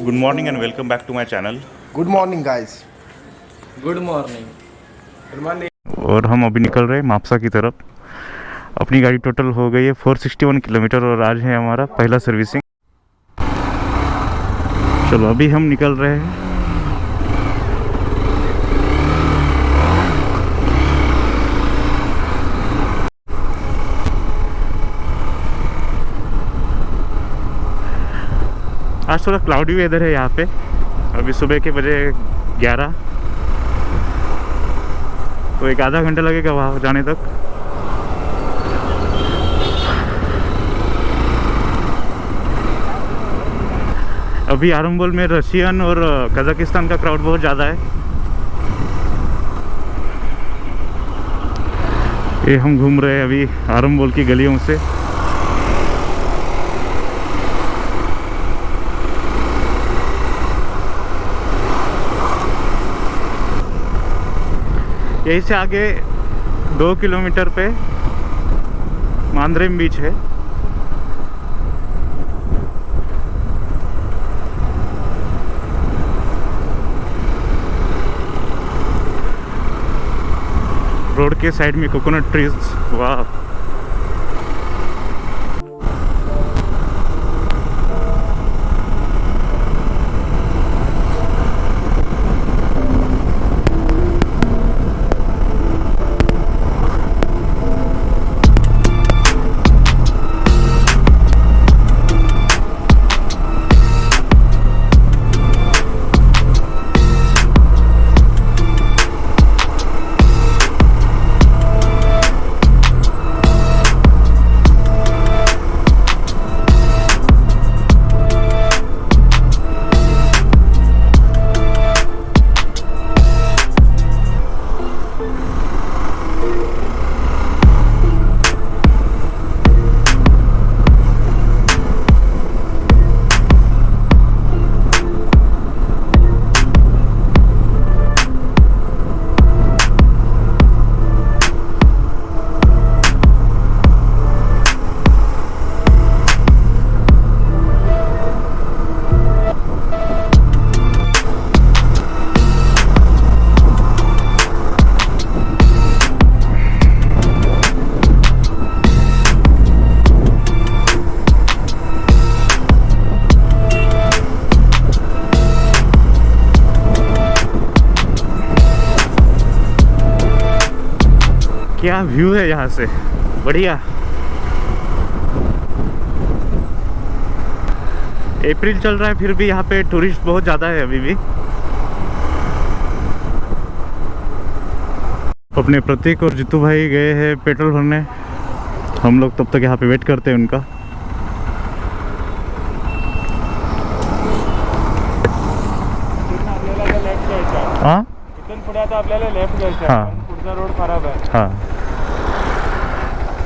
Good morning and welcome back to my channel. Good morning guys. Good morning. और हम अभी निकल रहे हैं मापसा की तरफ। अपनी गाड़ी टोटल हो गई है 461 किलोमीटर और आज है हमारा पहला सर्विसिंग। चलो अभी हम निकल रहे हैं। आज थोड़ा क्लाउडी वेदर है यहाँ पे। अभी सुबह के बजे 11, तो एक आधा घंटा लगेगा वहाँ जाने तक। अभी आरंबोल में रशियन और कजाकिस्तान का क्राउड बहुत ज़्यादा है। ये हम घूम रहे हैं अभी आरंबोल की गलियों से। यहीं से आगे 2 किलोमीटर पे मांद्रेम बीच है। रोड के साइड में कोकोनट ट्रीज। वाह, क्या व्यू है यहाँ से, बढ़िया। अप्रैल चल रहा है फिर भी यहाँ पे टूरिस्ट बहुत ज़्यादा है अभी भी। अपने प्रतीक और जितू भाई गए हैं पेट्रोल भरने। हम लोग तब तक यहाँ पे वेट करते हैं उनका। हाँ इथून पुढे आता आपल्याला लेफ्ट घ्यायचं हां. आहे. पुढचा रोड खराब आहे. हाँ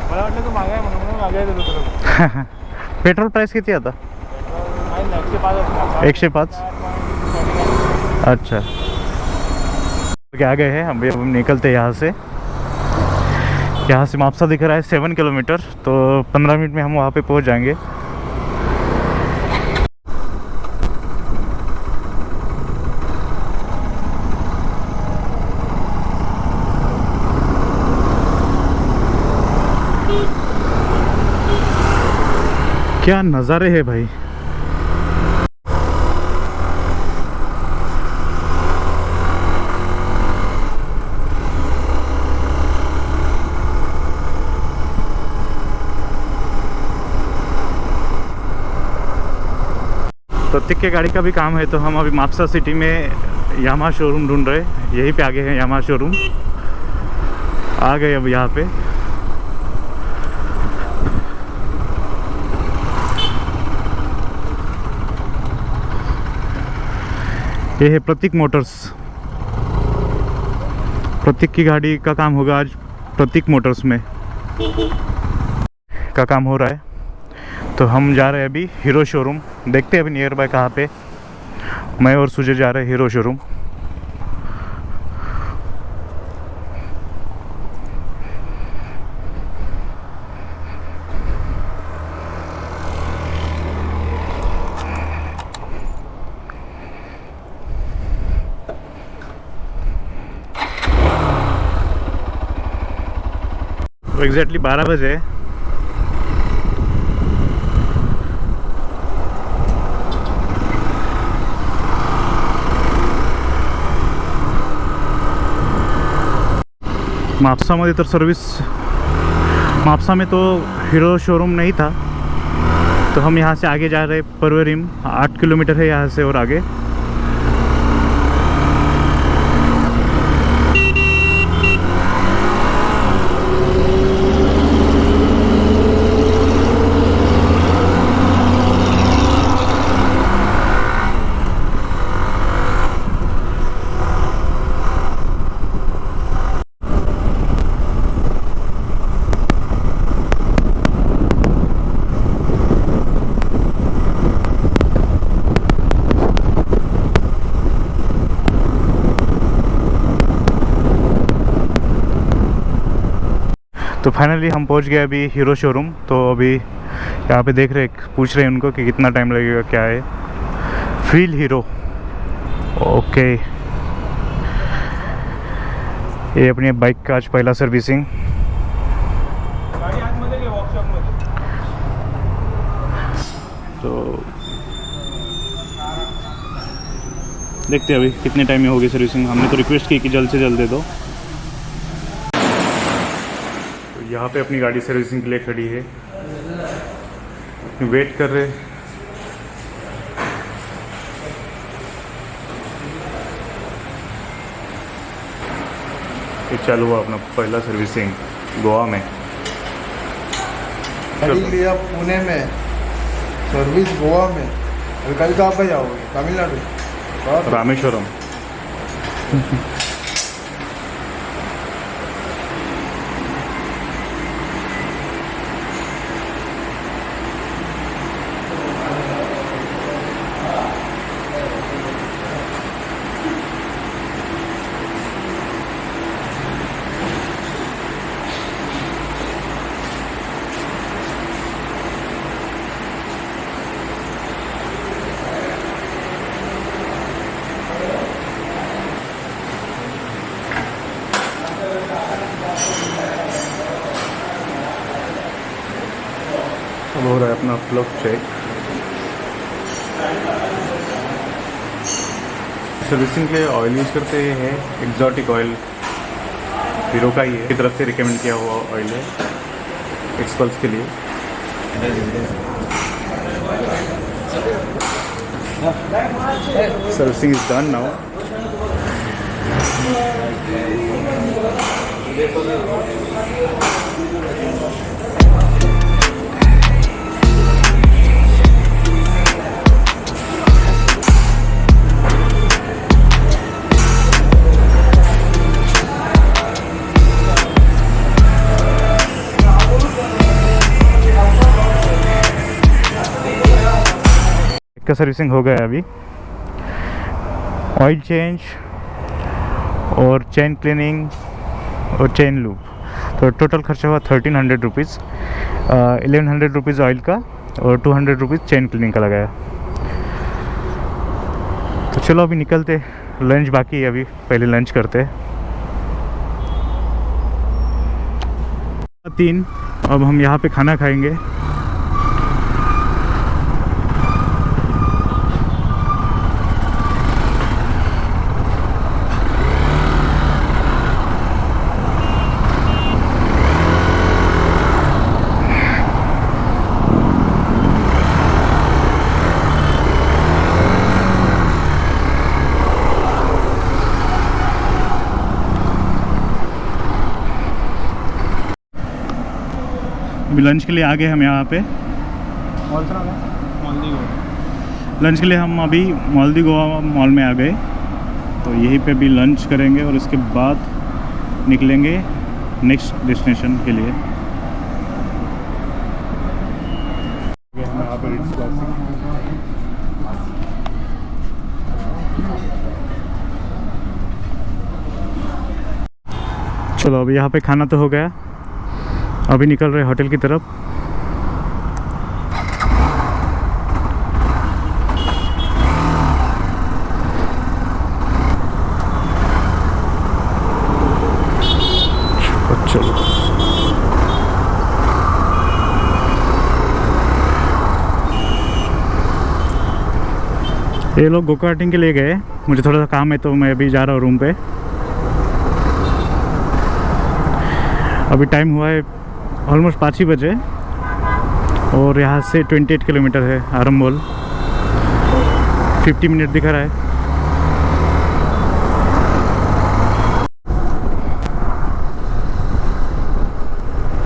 मला वाटलं तू मागे आहे म्हणून मागे येतो तुला. पेट्रोल प्राइस किती आता? नाही 105 असणार. 105। अच्छा, आ गए हैं हम निकलते हैं यहाँ से। यहाँ से मापसा दिख रहा है 7 किलोमीटर, तो 15 मिनट में हम वहाँ पे पहुँच जाएंगे। क्या नज़ारे हैं भाई। प्रतीक के गाड़ी का भी काम है, तो हम अभी मापसा सिटी में यामा शोरूम ढूंढ रहे हैं। यहीं पे आगे है यामा शोरूम। आ गए अब यहाँ पे। ये है प्रतीक मोटर्स। प्रतीक की गाड़ी का काम होगा आज प्रतीक मोटर्स में का काम हो रहा है। तो हम जा रहे हैं अभी हीरो शोरूम। देखते हैं अभी नियर बाय कहाँ पे। मैं और सुजय जा रहे हैं हीरो शोरूम। एग्जैक्टली 12 बजे है। म्हापसामध्ये तर सर्विस, म्हापसा में तो हीरो शोरूम नहीं था, तो हम यहाँ से आगे जा रहे हैं। परवरिम 8 किलोमीटर है यहाँ से और आगे। तो फाइनली हम पहुंच गए अभी हीरो शोरूम। तो अभी यहाँ पे देख रहे, पूछ रहे हैं उनको कि कितना टाइम लगेगा, क्या है। Feel hero, okay. ये अपनी बाइक का आज पहला सर्विसिंग। गाडी आतमध्ये घे वर्कशॉपमध्ये। तो देखते हैं अभी कितने टाइम में होगी सर्विसिंग। हमने तो रिक्वेस्ट की कि जल्द से जल्द दे दो। यहाँ पे अपनी गाड़ी सर्विसिंग के लिए खड़ी है, वेट कर रहे। ये चालू हुआ अपना पहला सर्विसिंग गोवा में। गाड़ी लिया पुणे में, सर्विस गोवा में, और कल कहाँ पे जाओगे? तमिलनाडु, रामेश्वरम। अब हो रहा है अपना प्लग चेक। सर्विसिंग के लिए ऑयल यूज़ करते हैं एक्जॉटिक ऑयल, हीरो का ही है, की तरफ से रिकमेंड किया हुआ ऑयल है एक्सपल्स के लिए। Servicing is done now. का सर्विसिंग हो गया अभी। ऑयल चेंज और चेन क्लीनिंग और चेन लूप, तो टोटल खर्चा हुआ 1300 रुपीज़। 1100 रुपीज़ ऑयल का और 200 रुपीज़ चेन क्लीनिंग का लगाया। तो चलो अभी निकलते, लंच बाकी है अभी, पहले लंच करते। 3 अब हम यहाँ पे खाना खाएंगे। अभी लंच के लिए आ गए हम यहाँ पे। लंच के लिए हम अभी मालदी गोवा मॉल में आ गए। तो यहीं पे भी लंच करेंगे और उसके बाद निकलेंगे नेक्स्ट डेस्टिनेशन के लिए। चलो अभी यहाँ पे खाना तो हो गया, अभी निकल रहे होटल की तरफ। चलो ये लोग गो कार्टिंग के लिए गए, मुझे थोड़ा सा काम है तो मैं अभी जा रहा हूँ रूम पे। अभी टाइम हुआ है ऑलमोस्ट 5 ही बजे और यहाँ से 28 किलोमीटर है आरंबोल। 50 मिनट दिखा रहा है।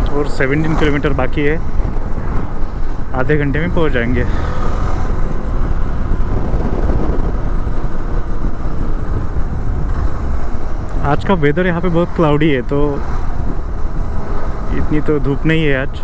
और 17 किलोमीटर बाकी है, आधे घंटे में पहुँच जाएंगे। आज का वेदर यहाँ पे बहुत क्लाउडी है, तो इतनी तो धूप नहीं है आज।